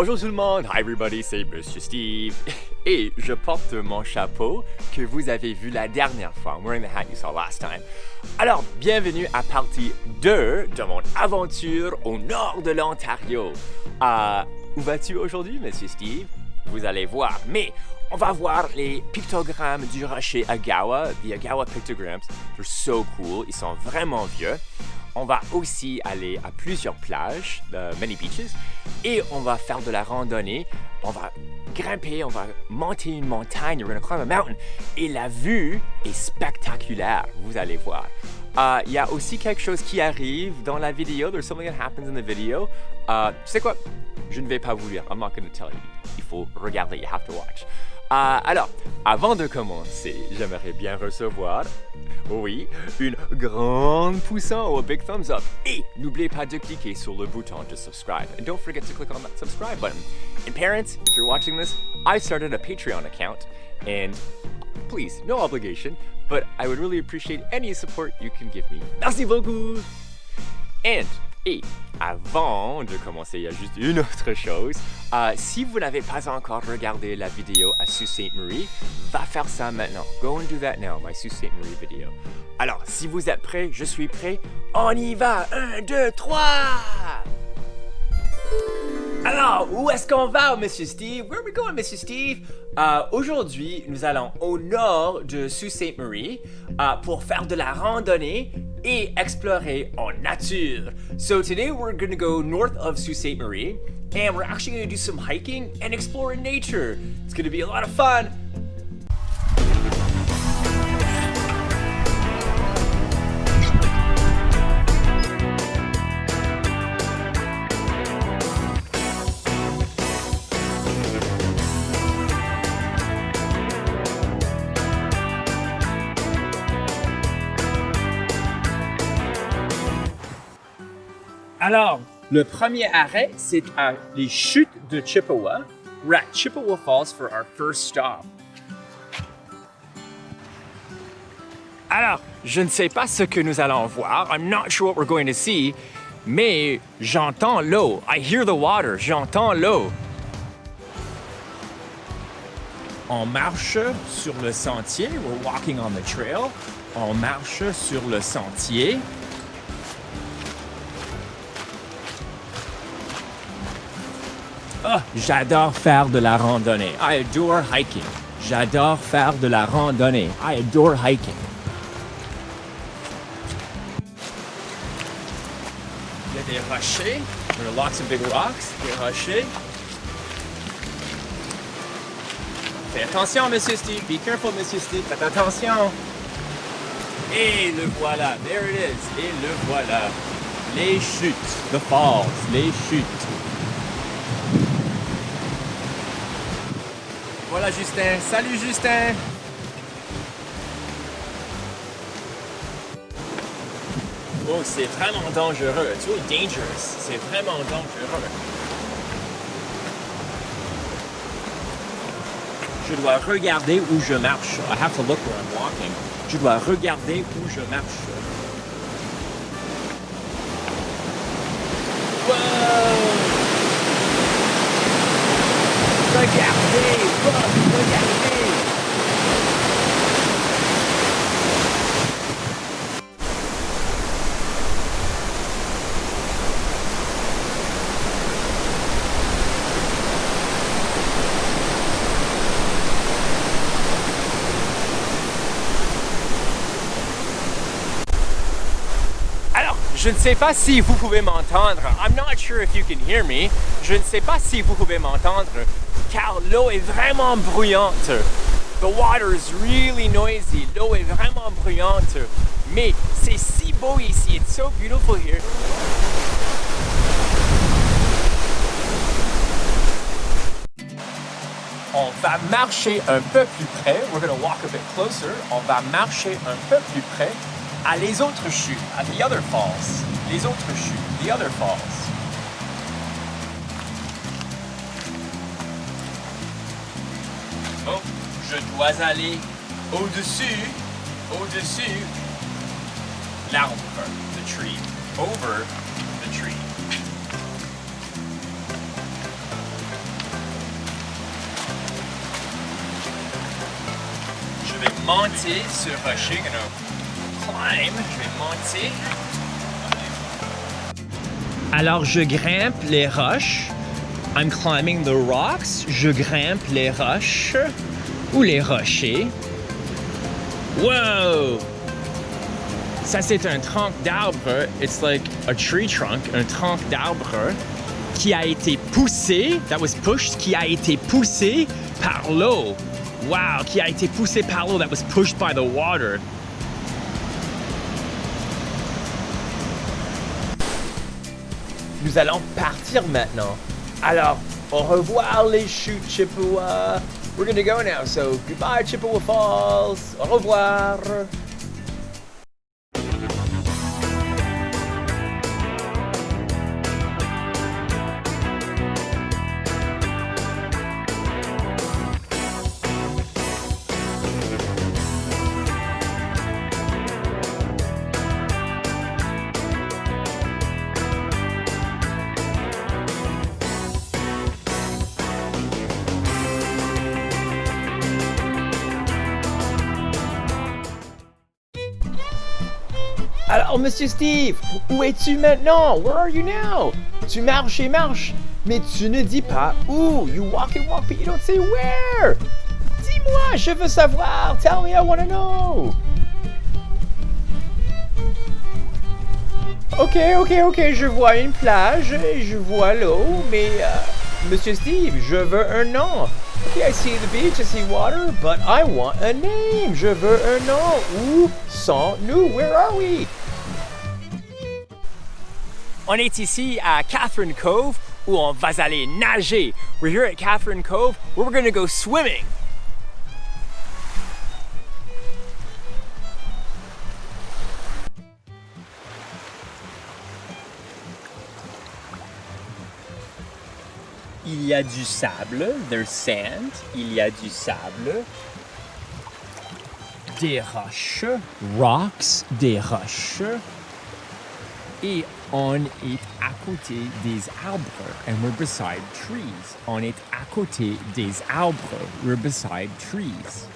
Bonjour tout le monde, hi everybody, c'est Monsieur Steve. Et je porte mon chapeau que vous avez vu la dernière fois. I'm wearing the hat you saw last time. Alors, bienvenue à partie 2 de mon aventure au nord de l'Ontario. Où vas-tu aujourd'hui, Monsieur Steve? Vous allez voir. Mais on va voir les pictogrammes du rocher Agawa, the Agawa pictograms. They're so cool, ils sont vraiment vieux. On va aussi aller à plusieurs plages, many beaches, et on va faire de la randonnée. On va grimper, on va monter une montagne, we're gonna climb a mountain, et la vue est spectaculaire, vous allez voir. Il y a aussi quelque chose qui arrive dans la vidéo, there's something that happens in the video. Tu sais quoi? Je ne vais pas vous lire, I'm not gonna tell you. Il faut regarder, you have to watch. Alors, avant de commencer, j'aimerais bien recevoir, oui, une grande poussant ou a big thumbs up. Et n'oubliez pas de cliquer sur le bouton de subscribe. And don't forget to click on that subscribe button. And parents, if you're watching this, I started a Patreon account. And please, no obligation, but I would really appreciate any support you can give me. Merci beaucoup! Et avant de commencer, il y a juste une autre chose. Si vous n'avez pas encore regardé la vidéo à Sault Ste. Marie, va faire ça maintenant. Go and do that now, my Sault Ste. Marie video. Alors, si vous êtes prêts, je suis prêt. On y va! 1, 2, 3! Alors, où est-ce qu'on va, Monsieur Steve? Where are we going, Monsieur Steve? Aujourd'hui, nous allons au nord de Sault Ste. Marie pour faire de la randonnée et explorer en nature. So today we're going to go north of Sault Ste. Marie and we're actually going to do some hiking and explore in nature. It's going to be a lot of fun. Alors, le premier arrêt, c'est à les chutes de Chippewa. We're at Chippewa Falls for our first stop. Alors, je ne sais pas ce que nous allons voir. I'm not sure what we're going to see. Mais j'entends l'eau. I hear the water. J'entends l'eau. On marche sur le sentier. We're walking on the trail. On marche sur le sentier. Oh, j'adore faire de la randonnée. I adore hiking. J'adore faire de la randonnée. I adore hiking. Il y a des rochers. There are lots of big rocks. Des rochers. Fais attention, Monsieur Steve. Be careful, Monsieur Steve. Faites attention. Et le voilà. There it is. Et le voilà. Les chutes. The falls. Les chutes. Voilà Justin. Salut Justin. Oh, c'est vraiment dangereux. It's really dangerous. C'est vraiment dangereux. Je dois regarder où je marche. I have to look where I'm walking. Je dois regarder où je marche. Wow! Regardez! Regardez! Alors, je ne sais pas si vous pouvez m'entendre. I'm not sure if you can hear me. Je ne sais pas si vous pouvez m'entendre. Car l'eau est vraiment bruyante. The water is really noisy. L'eau est vraiment bruyante. Mais c'est si beau ici. It's so beautiful here. On va marcher un peu plus près. We're going to walk a bit closer. On va marcher un peu plus près à les autres chutes, at the other falls. Les autres chutes, the other falls. Oh, je dois aller au-dessus l'arbre, the tree, over the tree. vais monter ce rocher. Gonna climb. Je vais monter. Alors, je grimpe les roches. I'm climbing the rocks. Je grimpe les roches ou les rochers. Wow! Ça, c'est un tronc d'arbre. It's like a tree trunk, un tronc d'arbre qui a été poussé, that was pushed, qui a été poussé par l'eau. Wow! Qui a été poussé par l'eau, that was pushed by the water. Nous allons partir maintenant. Alors, au revoir les chutes Chippewa. We're gonna go now, so goodbye Chippewa Falls. Au revoir. Alors, Monsieur Steve, où es-tu maintenant? Where are you now? Tu marches et marches, mais tu ne dis pas où. You walk and walk, but you don't say where. Dis-moi, je veux savoir. Tell me, I want to know. Ok, je vois une plage et je vois l'eau, mais Monsieur Steve, je veux un nom. Okay, I see the beach, I see water, but I want a name. Je veux un nom. Où sont-nous? Where are we? On est ici à Catherine Cove où on va aller nager. We're here at Catherine Cove where we're going to go swimming. Il y a du sable, there's sand. Il y a du sable. Des roches, rocks, des roches. Et on est à côté des arbres, and we're beside trees. On est à côté des arbres, we're beside trees.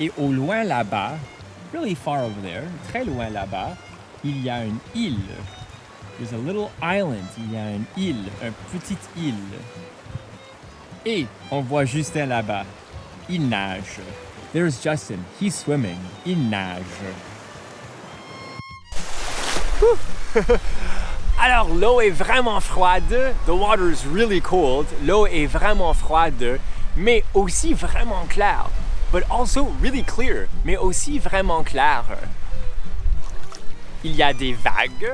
Et au loin là-bas, really far over there, très loin là-bas, il y a une île. There's a little island. Il y a une île, une petite île. Et on voit Justin là-bas. Il nage. There's Justin. He's swimming. Il nage. Alors, l'eau est vraiment froide. The water is really cold. L'eau est vraiment froide, mais aussi vraiment claire. But also really clear, mais aussi vraiment claire. Il y a des vagues.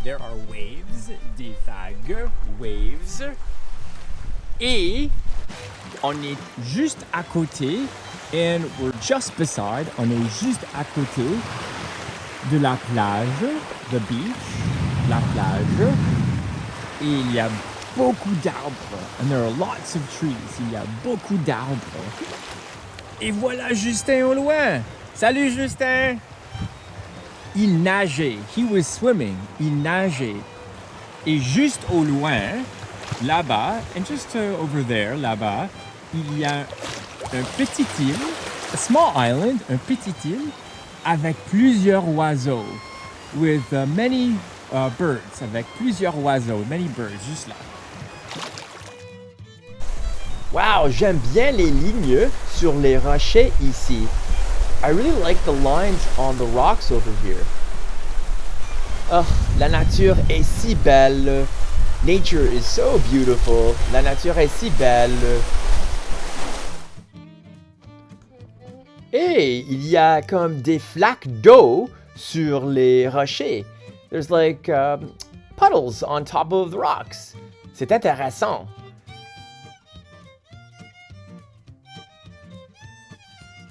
There are waves, des vagues, waves. Et on est juste à côté, and we're just beside, on est juste à côté de la plage, the beach, la plage. Et il y a beaucoup d'arbres, and there are lots of trees. Il y a beaucoup d'arbres. Et voilà Justin au loin. Salut Justin! Il nageait. He was swimming. Il nageait. Et juste au loin, là-bas, and just over there, là-bas, il y a un petit île, a small island, un petit île, avec plusieurs oiseaux. With many birds. Avec plusieurs oiseaux. Many birds, juste là. Wow, j'aime bien les lignes sur les rochers ici. I really like the lines on the rocks over here. Oh, la nature est si belle. Nature is so beautiful. La nature est si belle. Et il y a comme des flaques d'eau sur les rochers. There's like puddles on top of the rocks. C'est intéressant.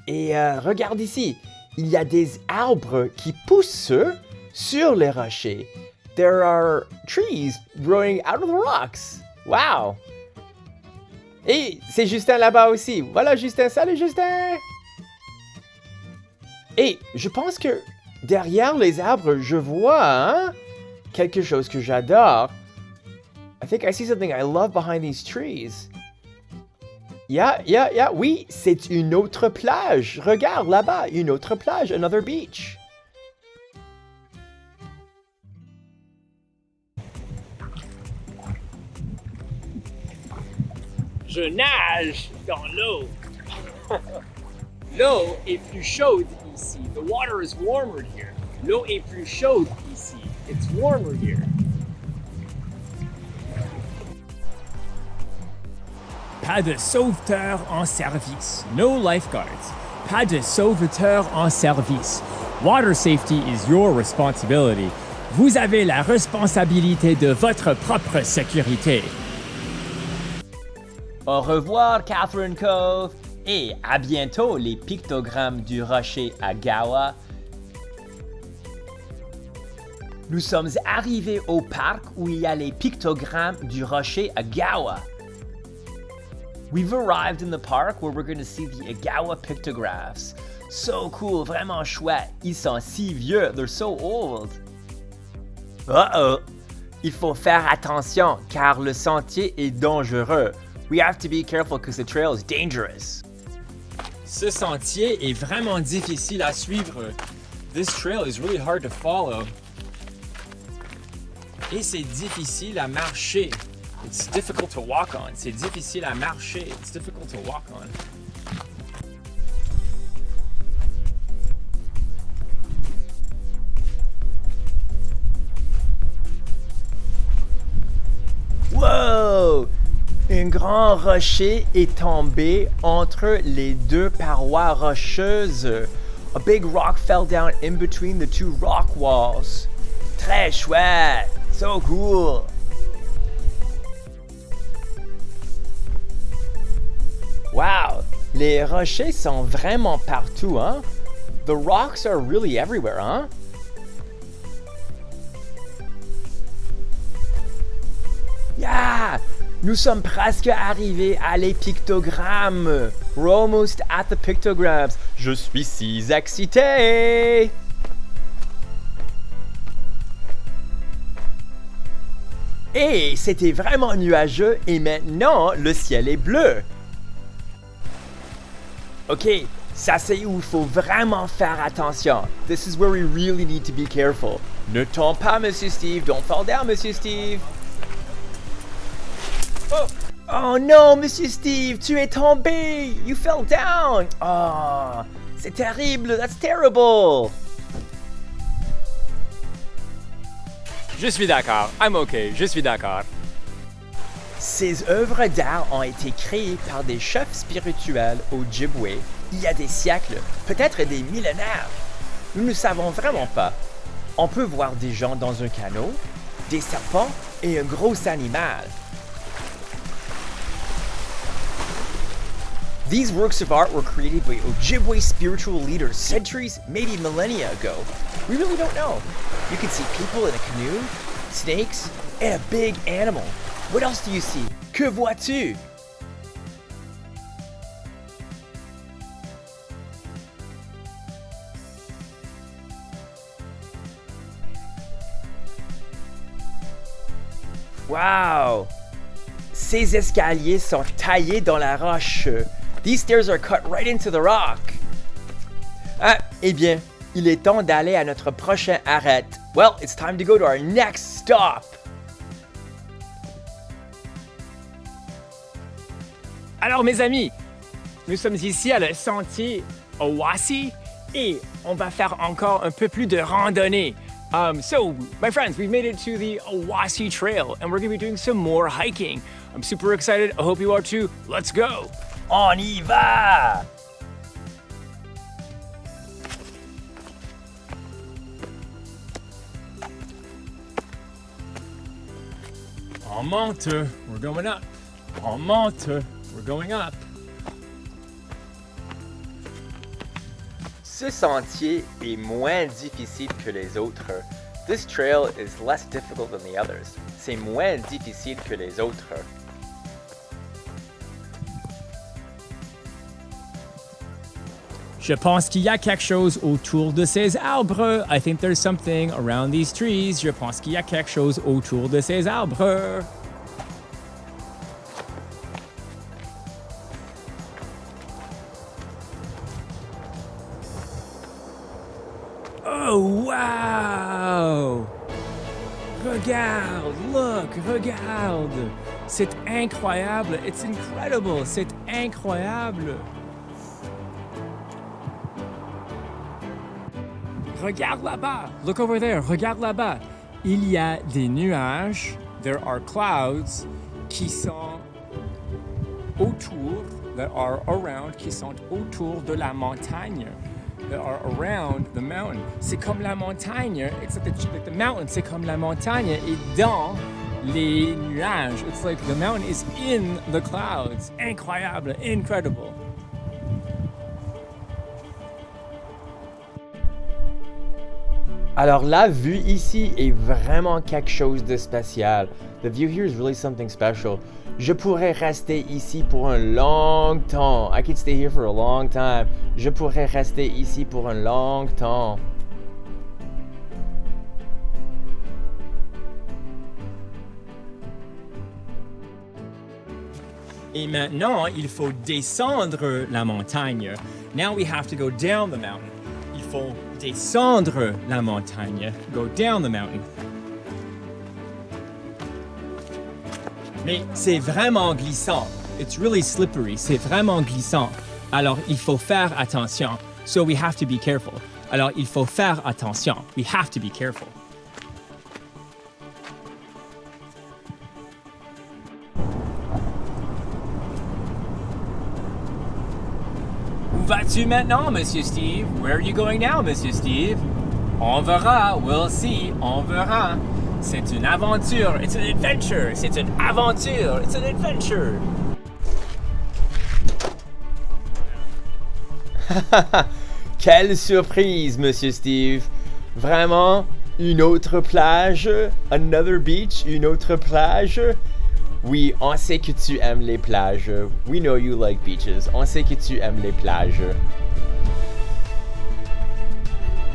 Et regarde ici, il y a des arbres qui poussent sur les rochers. There are trees growing out of the rocks. Wow! Et c'est Justin là-bas aussi. Voilà Justin, salut Justin! Et je pense que derrière les arbres, je vois quelque chose que j'adore. I think I see something I love behind these trees. Oui, c'est une autre plage. Regarde là-bas, une autre plage, another beach. Je nage dans l'eau. L'eau est plus chaude ici. The water is warmer here. L'eau est plus chaude ici. It's warmer here. Pas de sauveteur en service. No lifeguards. Pas de sauveteur en service. Water safety is your responsibility. Vous avez la responsabilité de votre propre sécurité. Au revoir, Catherine Cove. Et à bientôt, les pictogrammes du rocher à Gawa. Nous sommes arrivés au parc où il y a les pictogrammes du rocher à Gawa. We've arrived in the park where we're going to see the Agawa pictographs. So cool, vraiment chouette. Ils sont si vieux, they're so old. Uh-oh. Il faut faire attention car le sentier est dangereux. We have to be careful because the trail is dangerous. Ce sentier est vraiment difficile à suivre. This trail is really hard to follow. Et c'est difficile à marcher. It's difficult to walk on. C'est difficile à marcher. It's difficult to walk on. Wow! Un grand rocher est tombé entre les deux parois rocheuses. A big rock fell down in between the two rock walls. Très chouette! So cool! Wow! Les rochers sont vraiment partout, hein? The rocks are really everywhere, hein? Yeah! Nous sommes presque arrivés à les pictogrammes. We're almost at the pictograms. Je suis si excité! Et c'était vraiment nuageux et maintenant le ciel est bleu. Ok, ça c'est où il faut vraiment faire attention. This is where we really need to be careful. Ne tombe pas, Monsieur Steve. Don't fall down, Monsieur Steve. Oh non, Monsieur Steve, tu es tombé. You fell down. Oh, c'est terrible. That's terrible. Je suis d'accord. I'm okay. Je suis d'accord. Ces œuvres d'art ont été créées par des chefs spirituels au Ojibwe il y a des siècles, peut-être des millénaires. Nous ne savons vraiment pas. On peut voir des gens dans un canot, des serpents et un gros animal. These works of art were created by Ojibwe spiritual leaders centuries, maybe millennia ago. We really don't know. You can see people in a canoe, snakes, and a big animal. What else do you see? Que vois-tu? Wow! Ces escaliers sont taillés dans la roche. These stairs are cut right into the rock. Ah, eh bien, il est temps d'aller à notre prochain arrêt. Well, it's time to go to our next stop. Alors mes amis, nous sommes ici à le sentier Owasso et on va faire encore un peu plus de randonnée. So, my friends, we've made it to the Owasso Trail and we're going to be doing some more hiking. I'm super excited. I hope you are too. Let's go. On y va! On monte, we're going up. On monte, we're going up. Ce sentier est moins difficile que les autres. This trail is less difficult than the others. C'est moins difficile que les autres. Je pense qu'il y a quelque chose autour de ces arbres. I think there's something around these trees. Je pense qu'il y a quelque chose autour de ces arbres. Oh, wow! Regarde, look, regarde! C'est incroyable, it's incredible, c'est incroyable! Regarde là-bas, look over there, regarde là-bas. Il y a des nuages, there are clouds, qui sont autour, that are around, qui sont autour de la montagne. That are around the mountain. C'est comme la montagne, it's like the mountain, c'est comme la montagne est dans les nuages. It's like the mountain is in the clouds. Incroyable, incredible. Alors la vue ici est vraiment quelque chose de spécial. The view here is really something special. Je pourrais rester ici pour un long temps. I could stay here for a long time. Je pourrais rester ici pour un long temps. Et maintenant, il faut descendre la montagne. Now we have to go down the mountain. Il faut descendre la montagne. Go down the mountain. Mais c'est vraiment glissant. It's really slippery. C'est vraiment glissant. Alors, il faut faire attention. So we have to be careful. Alors, il faut faire attention. We have to be careful. Où vas-tu maintenant, Monsieur Steve? Where are you going now, Monsieur Steve? On verra. We'll see. On verra. C'est une aventure. It's an adventure. C'est une aventure. It's an adventure. Quelle surprise, Monsieur Steve. Vraiment, une autre plage? Another beach? Une autre plage? Oui, on sait que tu aimes les plages. We know you like beaches. On sait que tu aimes les plages.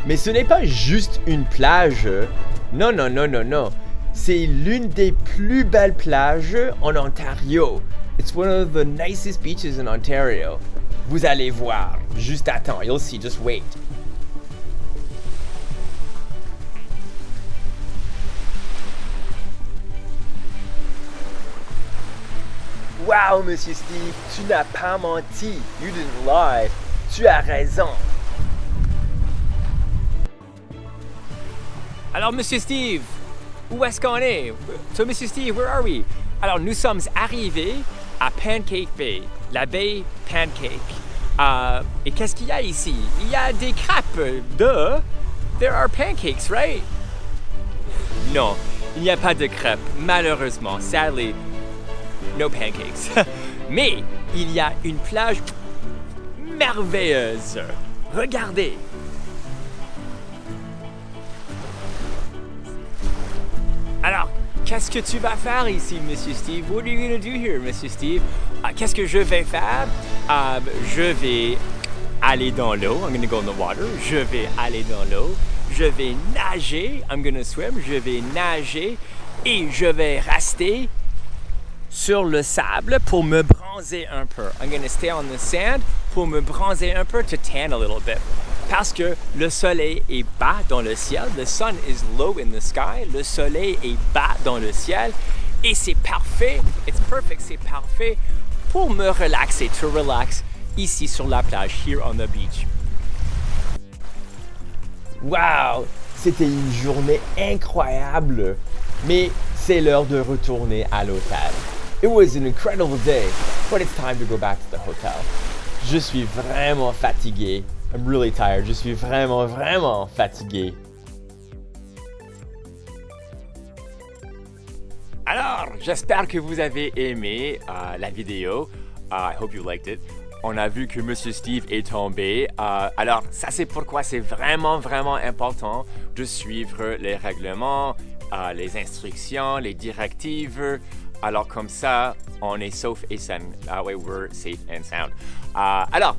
Mais ce n'est pas juste une plage. Non, non, non, non, non. C'est l'une des plus belles plages en Ontario. It's one of the nicest beaches in Ontario. Vous allez voir. Juste attends. You'll see. Just wait. Wow, Monsieur Steve, tu n'as pas menti. You didn't lie. Tu as raison. Alors, Monsieur Steve, où est-ce qu'on est? So, Monsieur Steve, where are we? Alors, nous sommes arrivés à Pancake Bay, la baie Pancake. Et qu'est-ce qu'il y a ici? Il y a des crêpes. There are pancakes, right? Non, il n'y a pas de crêpes, malheureusement. Sadly, no pancakes. Mais il y a une plage merveilleuse. Regardez. Alors, qu'est-ce que tu vas faire ici, Monsieur Steve? What are you going to do here, Monsieur Steve? Qu'est-ce que je vais faire? Je vais aller dans l'eau. I'm going to go in the water. Je vais aller dans l'eau. Je vais nager. I'm going to swim. Je vais nager. Et je vais rester sur le sable pour me bronzer un peu. I'm going to stay on the sand pour me bronzer un peu, to tan a little bit. Parce que le soleil est bas dans le ciel. The sun is low in the sky. Le soleil est bas dans le ciel. Et c'est parfait. It's perfect. C'est parfait pour me relaxer. To relax ici sur la plage. Here on the beach. Wow! C'était une journée incroyable. Mais c'est l'heure de retourner à l'hôtel. It was an incredible day, but it's time to go back to the hotel. Je suis vraiment fatigué. I'm really tired. Je suis vraiment, vraiment fatigué. Alors, j'espère que vous avez aimé la vidéo. I hope you liked it. On a vu que Monsieur Steve est tombé. Alors, ça c'est pourquoi c'est vraiment, vraiment important de suivre les règlements, les instructions, les directives. Alors comme ça, on est sauf et sain. That way we're safe and sound. Alors,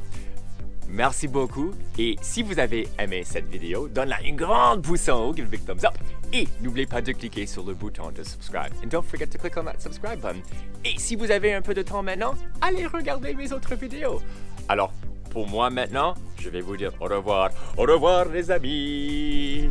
merci beaucoup. Et si vous avez aimé cette vidéo, donne-la une grande pouce en haut, give a big thumbs up. Et n'oubliez pas de cliquer sur le bouton de subscribe. And don't forget to click on that subscribe button. Et si vous avez un peu de temps maintenant, allez regarder mes autres vidéos. Alors, pour moi maintenant, je vais vous dire au revoir. Au revoir les amis.